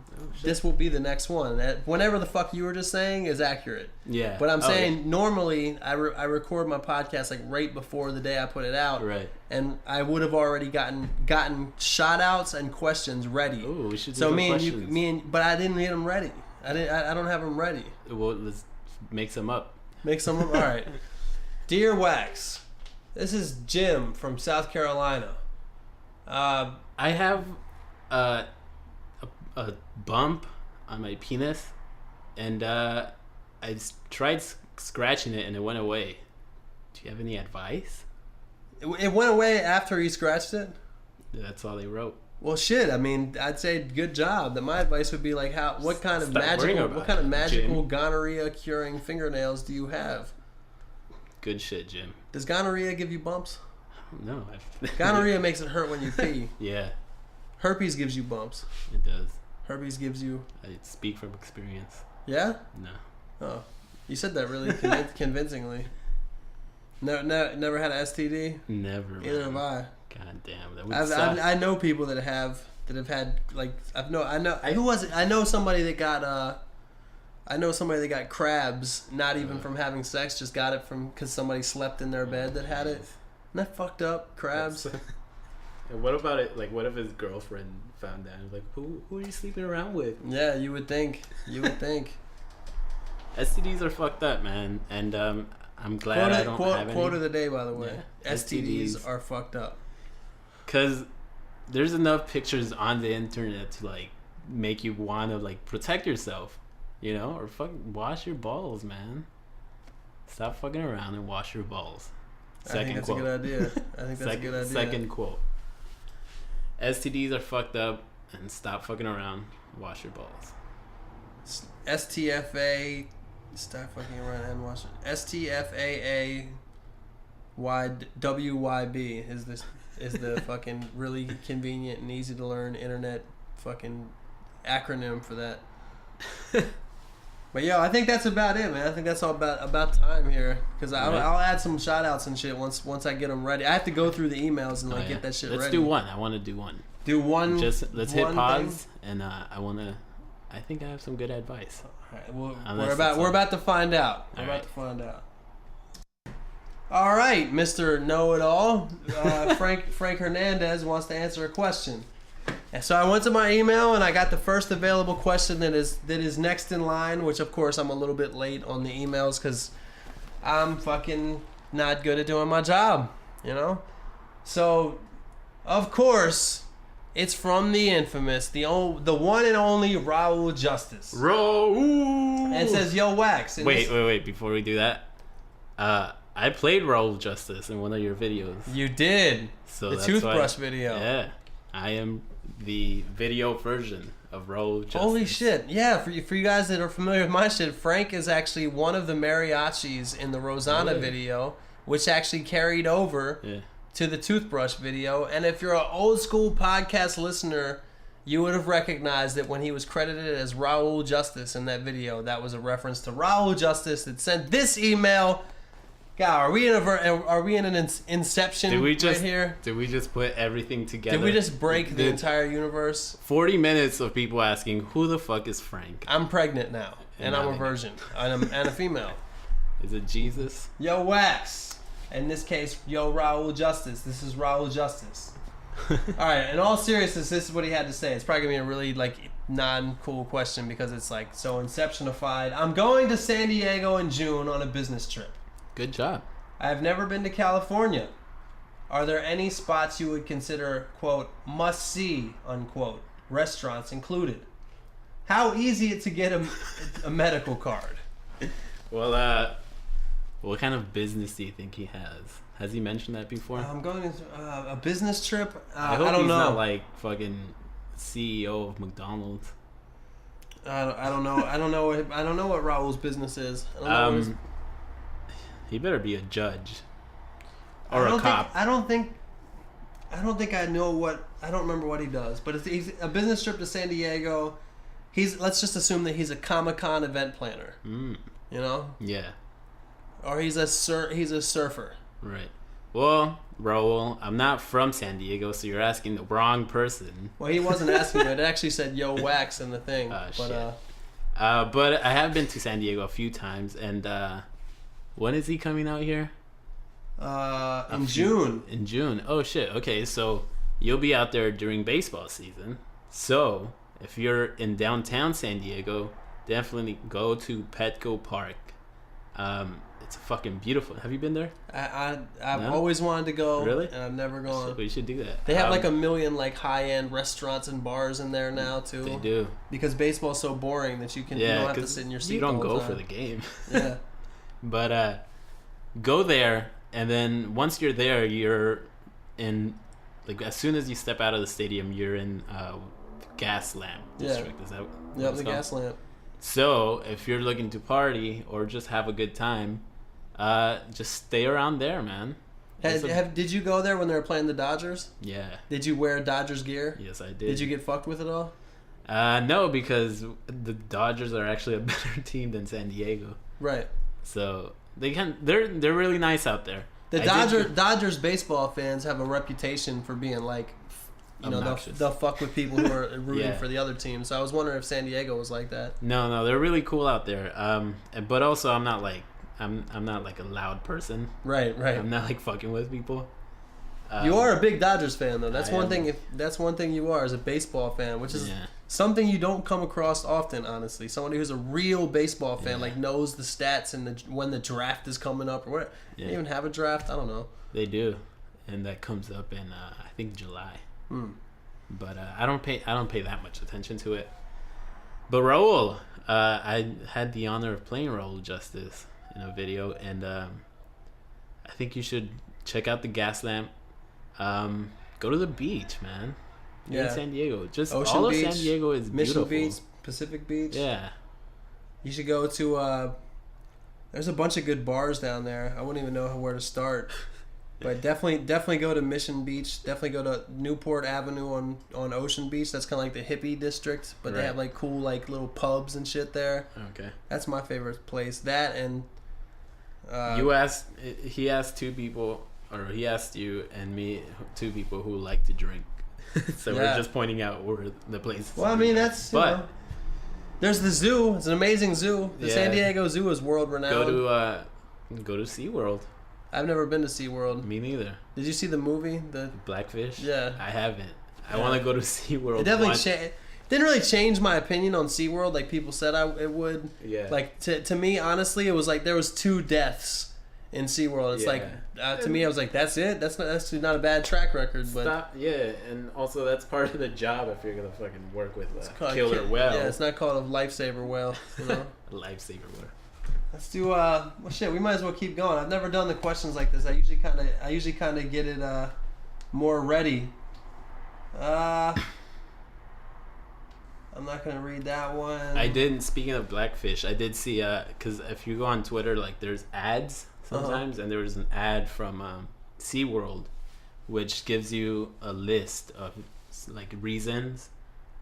this will be the next one. Whenever the fuck you were just saying is accurate. Yeah. But I'm saying normally I record my podcast like right before the day I put it out. Right. And I would have already gotten shout outs and questions ready. Ooh, we should do some questions. But I didn't get them ready. I don't have them ready. Well, let's make some up. Make some up. All right. Dear Wax, this is Jim from South Carolina. I have a bump on my penis, and I tried scratching it, and it went away. Do you have any advice? It went away after you scratched it? That's all they wrote. Well, shit. I mean, I'd say good job. My advice would be like, what kind of magical gonorrhea curing fingernails do you have? Good shit, Jim. Does gonorrhea give you bumps? No. Gonorrhea makes it hurt when you pee. Yeah. Herpes gives you bumps. It does. Herpes gives you. I speak from experience. Yeah? No. Oh, you said that really convincingly. Never had an STD. Never. Neither have I. God damn, that would suck. I know people that have had like who was it? I know somebody that got crabs, not even from having sex, just got it from because somebody slept in their bed that had it. Isn't that fucked up? Crabs. And what about it? Like, what if his girlfriend found out? Like, who are you sleeping around with? Yeah, you would think. STDs are fucked up, man, and I'm glad I don't have any. Quote of the day, by the way. Yeah. STDs are fucked up. Cause there's enough pictures on the internet to like make you want to like protect yourself, you know, or wash your balls, man. Stop fucking around and wash your balls. Second quote. That's a good idea. I think that's a good idea. Second quote. STDs are fucked up, and stop fucking around. Wash your balls. STFA. Stop fucking around and wash it. STFAA. WYB is the fucking really convenient and easy to learn internet fucking acronym for that. But yo, I think that's about it, man. I think that's all about time here because I'll add some shout outs and shit once I get them ready. I have to go through the emails and get that shit ready. Let's do one. I want to do one. Do one. Just let's hit pause and I think I have some good advice. All right, we're about to find out. All right, Mr. Know-It-All, Frank Hernandez wants to answer a question. And so I went to my email and I got the first available question that is next in line, which of course I'm a little bit late on the emails because I'm fucking not good at doing my job, you know? So, of course, it's from the infamous, the one and only Raul Justice. And it says, yo, Wax. Wait, before we do that, I played Raul Justice in one of your videos. You did. So the toothbrush video. Yeah. I am the video version of Raul Justice. Holy shit. Yeah, for you guys that are familiar with my shit, Frank is actually one of the mariachis in the Rosanna video, which actually carried over to the toothbrush video. And if you're an old school podcast listener, you would have recognized that when he was credited as Raul Justice in that video, that was a reference to Raul Justice that sent this email. God, are we in an inception right here? Did we just put everything together? Did we just break the entire universe? 40 minutes of people asking, who the fuck is Frank? I'm pregnant now, and I'm a virgin, and a female. Is it Jesus? Yo, Wax. In this case, yo, Raul Justice. This is Raul Justice. All right, in all seriousness, this is what he had to say. It's probably going to be a really, non-cool question because it's, so inceptionified. I'm going to San Diego in June on a business trip. Good job. I have never been to California. Are there any spots you would consider, quote, must see, unquote, restaurants included. How easy it to get a medical card? Well, what kind of business do you think he has? Has he mentioned that before? I'm going to a business trip. I hope I don't he's know. not like fucking CEO of McDonald's. I don't know. I don't know what Raul's business is. I don't know what his... He better be a judge or a cop. I don't think I know what. I don't remember what he does. But he's a business trip to San Diego. Let's just assume that he's a Comic-Con event planner. You know? Yeah. Or he's a surfer. Right. Well, Raul, I'm not from San Diego, so you're asking the wrong person. Well, he wasn't asking you. It actually said "Yo Wax" in the thing. But I have been to San Diego a few times, and when is he coming out here? In June. In June. Oh shit. Okay, so you'll be out there during baseball season. So if you're in downtown San Diego, definitely go to Petco Park. It's fucking beautiful. Have you been there? I've always wanted to go. Really? And I've never gone. We should do that. They have like a million like high-end restaurants and bars in there now too. They do. Because baseball's so boring that you don't have to sit in your seat. You don't the whole go time. for the game. Yeah. But go there, and then once you're there, you're in like as soon as you step out of the stadium, you're in Gas Lamp District. Is that what the Gas Lamp. So if you're looking to party or just have a good time, just stay around there, man. Did you go there when they were playing the Dodgers? Yeah. Did you wear Dodgers gear? Yes, I did. Did you get fucked with it all? No, because the Dodgers are actually a better team than San Diego. Right. So they're really nice out there. The Dodgers baseball fans have a reputation for being like, they'll fuck with people who are rooting for the other team. So I was wondering if San Diego was like that. No, they're really cool out there. But also I'm not like a loud person. Right. I'm not like fucking with people. You are a big Dodgers fan though. That's one thing. That's one thing you are as a baseball fan, which is something you don't come across often. Honestly, somebody who's a real baseball fan like knows the stats and when the draft is coming up or what. Yeah. They even have a draft. I don't know. They do, and that comes up in I think July. But I don't pay that much attention to it. But Raul, I had the honor of playing Raul Justice in a video, and I think you should check out the Gas Lamp. Go to the beach, man. In San Diego, just Ocean all Beach, of San Diego is Mission beautiful. Beach, Pacific Beach. Yeah, you should go to. There's a bunch of good bars down there. I wouldn't even know where to start. But definitely go to Mission Beach. Definitely go to Newport Avenue on Ocean Beach. That's kind of like the hippie district, but they have like cool like little pubs and shit there. Okay, that's my favorite place. That and he asked two people, or he asked you and me, two people who like to drink. So we're just pointing out where the place. Well, I mean there's the zoo. It's an amazing zoo. The San Diego Zoo is world renowned. Go to SeaWorld. I've never been to SeaWorld. Me neither. Did you see the movie? The Blackfish? Yeah. I haven't. I want to go to SeaWorld. It definitely didn't really change my opinion on SeaWorld like people said it would. Yeah. Like to me, honestly, it was like there was 2 deaths in SeaWorld. It's like to me, I was like, that's it. That's not a bad track record. But and also that's part of the job if you're gonna fucking work with a killer whale. Yeah, it's not called a lifesaver whale. You know. A lifesaver whale. Let's do well shit, we might as well keep going. I've never done the questions like this. I usually kinda get it more ready. I'm not gonna read that one. I did. Speaking of Blackfish, I did see because if you go on Twitter, like there's ads sometimes, and there was an ad from SeaWorld, which gives you a list of like reasons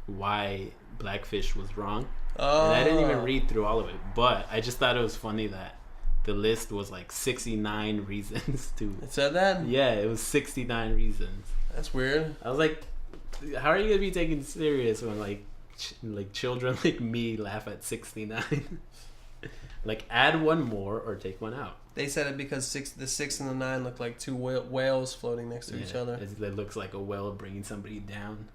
why Blackfish was wrong. And I didn't even read through all of it, but I just thought it was funny that the list was like 69 reasons to. It said that? Yeah, it was 69 reasons. That's weird. I was like, how are you gonna be taken serious when like children like me laugh at 69? Like, add one more or take one out. They said it because the 6 and the 9 look like 2 whales floating next to each other. It looks like a whale bringing somebody down.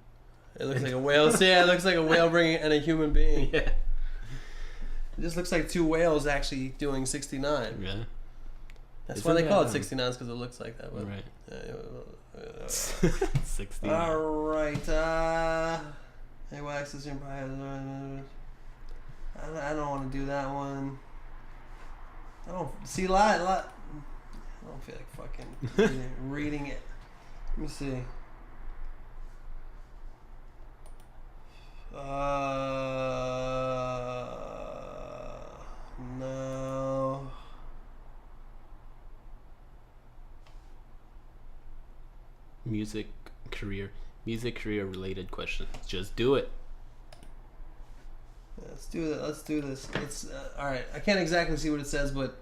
It looks like a whale. It looks like a whale bringing and a human being. Yeah. It just looks like 2 whales actually doing 69. Yeah. That's why they call it 69, because it looks like that. But, right. 69. All right. Hey, wax this in. I don't want to do that one. I don't see a lot. I don't feel like fucking reading it. Let me see. No. Music career related question. Just do it. Let's do that. Let's do this. It's all right. I can't exactly see what it says, but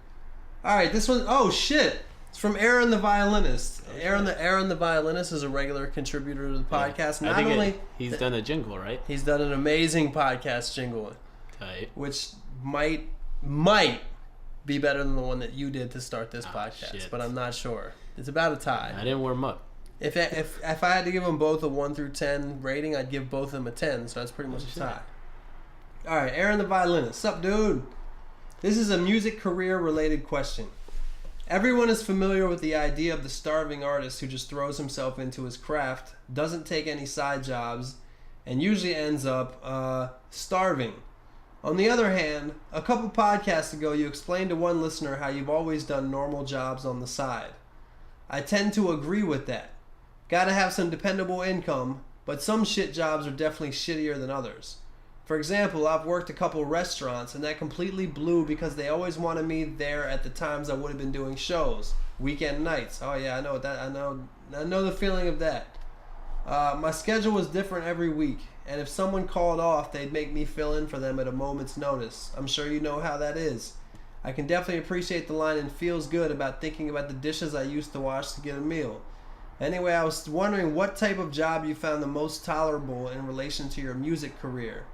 all right. This one, oh shit! It's from Aaron the Violinist. Okay. Aaron the Violinist is a regular contributor to the podcast. Yeah. Not only he's done a jingle, right? He's done an amazing podcast jingle, Tight. Which might be better than the one that you did to start this podcast, shit. But I'm not sure. It's about a tie. I didn't warm up. If I had to give them both a 1 through 10 rating, I'd give both of them a 10. So that's pretty much a tie. All right, Aaron the Violinist. Sup, dude? This is a music career related question. Everyone is familiar with the idea of the starving artist who just throws himself into his craft, doesn't take any side jobs, and usually ends up starving. On the other hand, a couple podcasts ago, you explained to one listener how you've always done normal jobs on the side. I tend to agree with that. Gotta have some dependable income, but some shit jobs are definitely shittier than others. For example, I've worked a couple restaurants, and that completely blew because they always wanted me there at the times I would have been doing shows. Weekend nights. Oh yeah, I know that. I know the feeling of that. My schedule was different every week, and if someone called off, they'd make me fill in for them at a moment's notice. I'm sure you know how that is. I can definitely appreciate the line and feels good about thinking about the dishes I used to wash to get a meal. Anyway, I was wondering what type of job you found the most tolerable in relation to your music career.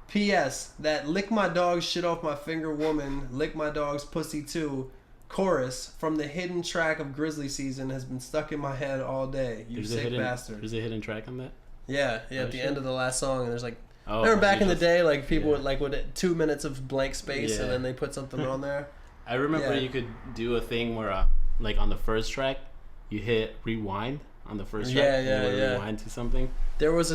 P.S. That lick my dog's shit off my finger woman, lick my dog's pussy too, chorus from the hidden track of Grizzly Season has been stuck in my head all day. You sick bastard. There's a hidden track on that? Yeah, at the end of the last song, and there's like... remember back in the day, like people would 2 minutes of blank space, and then they put something on there? I remember you could do a thing where, like on the first track, you hit rewind on the first track. Rewind to something. There was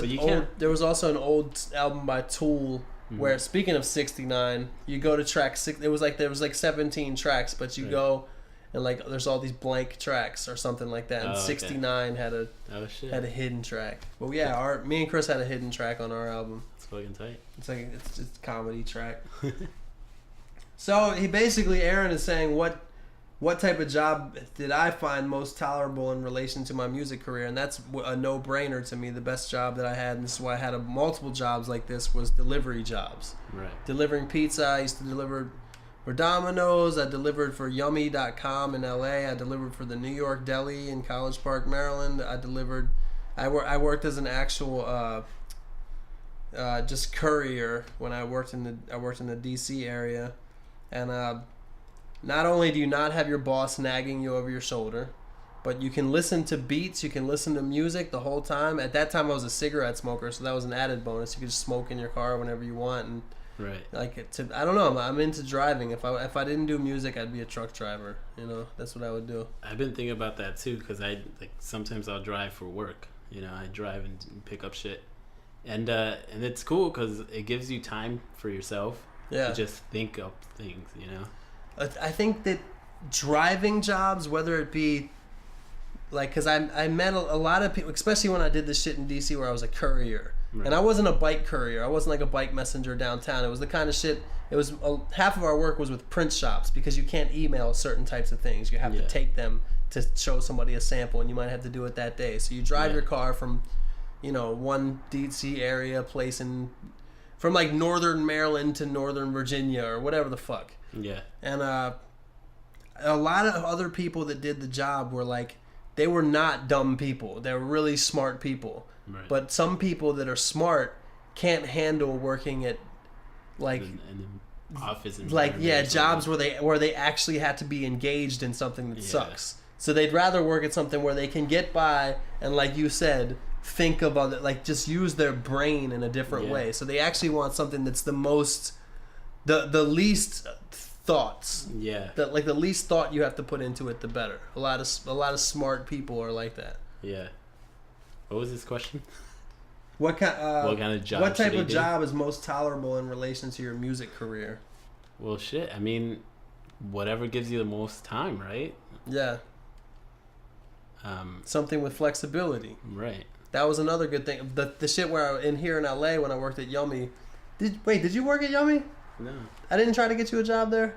there was also an old album by Tool where, speaking of 69, you go to track 6. There was like 17 tracks, but you go and like there's all these blank tracks or something like that. And 69 had a hidden track. But yeah, me and Chris had a hidden track on our album. It's fucking tight. It's like it's just a comedy track. So Aaron is saying what type of job did I find most tolerable in relation to my music career? And that's a no-brainer to me. The best job that I had, and this is why I had multiple jobs like this, was delivery jobs. Right. Delivering pizza. I used to deliver for Domino's. I delivered for Yummy.com in LA. I delivered for the New York Deli in College Park, Maryland. I worked as an actual just courier when I worked in the DC area. And not only do you not have your boss nagging you over your shoulder, but you can listen to beats, you can listen to music the whole time. At that time, I was a cigarette smoker, so that was an added bonus. You could just smoke in your car whenever you want, and I don't know. I'm into driving. If I didn't do music, I'd be a truck driver. You know, that's what I would do. I've been thinking about that too, because sometimes I'll drive for work. You know, I drive and pick up shit, and it's cool because it gives you time for yourself to just think up things. You know. I think that driving jobs, whether it be like, because I met a lot of people, especially when I did this shit in DC where I was a courier. Right. And I wasn't a bike courier. I wasn't like a bike messenger downtown. It was the kind of shit, half of our work was with print shops, because you can't email certain types of things. You have to take them to show somebody a sample, and you might have to do it that day. So you drive your car from, one DC area place from like northern Maryland to northern Virginia or whatever the fuck. Yeah. And a lot of other people that did the job were like, they were not dumb people. They were really smart people. Right. But some people that are smart can't handle working at like in office jobs where they actually had to be engaged in something that sucks. So they'd rather work at something where they can get by and, like you said, think of other, like, just use their brain in a different way. So they actually want something that's the least thoughts. Yeah. That, like, the least thought you have to put into it, the better. A lot of smart people are like that. Yeah. What was this question? What kind of job? What type of job is most tolerable in relation to your music career? Well, shit. I mean, whatever gives you the most time, right? Yeah. Something with flexibility. Right. That was another good thing. The shit where in LA when I worked at Yummy. Did you work at Yummy? No. I didn't try to get you a job there.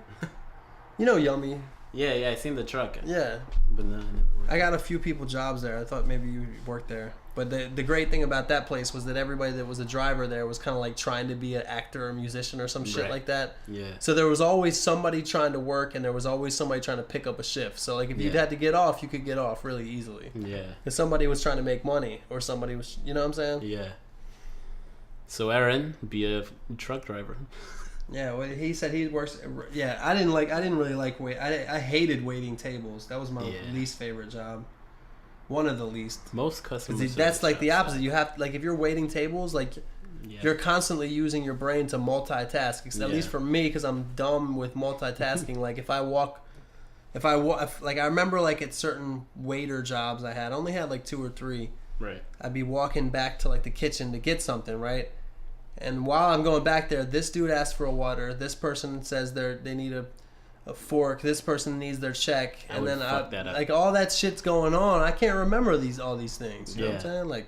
You know Yummy. Yeah, I seen the truck. Yeah. But no, I never worked. I got a few people jobs there. I thought maybe you worked there. But the great thing about that place was that everybody that was a driver there was kind of like trying to be an actor or musician or some shit like that. Yeah. So there was always somebody trying to work and there was always somebody trying to pick up a shift. So like if you'd had to get off, you could get off really easily. Yeah. If somebody was trying to make money or somebody was, you know what I'm saying? Yeah. So Aaron, be a truck driver. Yeah, well, he said he works. Yeah, I didn't really like wait. I hated waiting tables. That was my least favorite job. One of the least. Most customers. That's like the opposite. You have like if you're waiting tables, like you're constantly using your brain to multitask. At least for me, because I'm dumb with multitasking. Like if I remember like at certain waiter jobs I only had like 2 or 3. Right. I'd be walking back to like the kitchen to get something, right? And while I'm going back there, this dude asked for a water. This person says they need a fork. This person needs their check. And then like all that shit's going on. I can't remember all these things. You know what I'm saying? Like,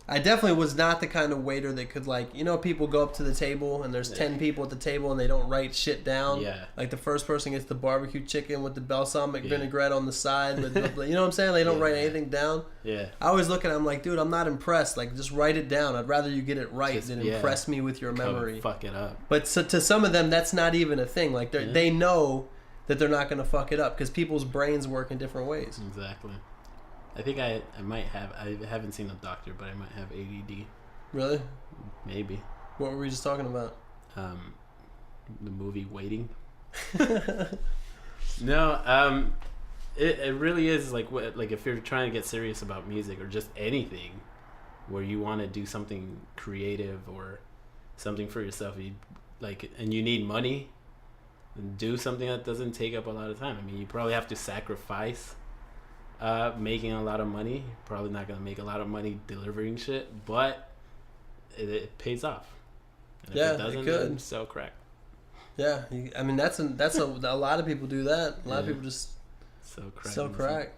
I definitely was not the kind of waiter that could like, you know, people go up to the table and there's 10 people at the table and they don't write shit down. Yeah. Like the first person gets the barbecue chicken with the balsamic vinaigrette on the side. But, you know what I'm saying? They don't write anything down. Yeah. I always look at it, I'm like, dude, I'm not impressed. Like, just write it down. I'd rather you get it right than impress me with your memory. Fuck it up. But to some of them, that's not even a thing. Like, they know that they're not going to fuck it up because people's brains work in different ways. Exactly. I think I might have. I haven't seen a doctor, but I might have ADD. Really? Maybe. What were we just talking about? The movie Waiting. No. It really is like if you're trying to get serious about music or just anything, where you want to do something creative or something for yourself, and you need money, then do something that doesn't take up a lot of time. I mean, you probably have to sacrifice. Making a lot of money. Probably not gonna make a lot of money delivering shit, but it pays off. And if it doesn't, then sell crack. Yeah, I mean that's a lot of people do that. A lot of people just sell crack.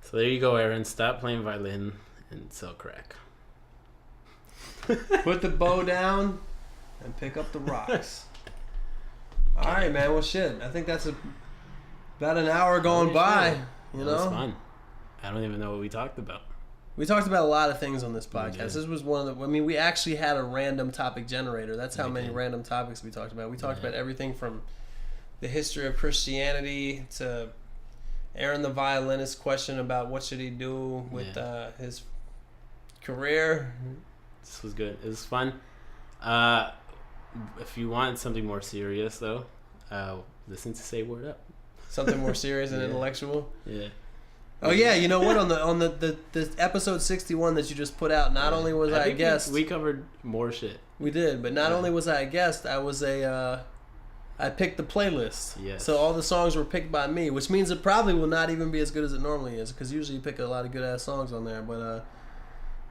So there you go, Aaron. Stop playing violin and sell crack. Put the bow down and pick up the rocks. All right, man. Well, shit. I think that's about an hour going by. Sure. You know, it was fun. I don't even know what we talked about. We talked about a lot of things on this podcast. This was one of the. I mean, we actually had a random topic generator. That's how many random topics we talked about. We talked about everything from the history of Christianity to Aaron the Violinist question about what should he do with his career. This was good. It was fun. If you want something more serious, though, listen to Say Word Up. Something more serious and intellectual. Yeah. Oh yeah, you know what? On the episode 61 that you just put out, not only was I a guest, we covered more shit. We did, but not only was I a guest, I was I picked the playlist. Yes. So all the songs were picked by me, which means it probably will not even be as good as it normally is, because usually you pick a lot of good ass songs on there. But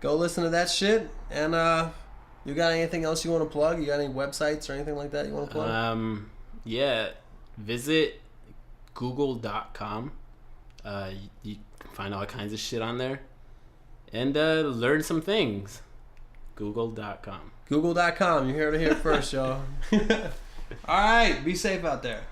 go listen to that shit, and you got anything else you want to plug? You got any websites or anything like that you want to plug? Yeah, visit google.com. You can find all kinds of shit on there and learn some things. google.com. Google.com. You heard it here first, y'all. All right, be safe out there.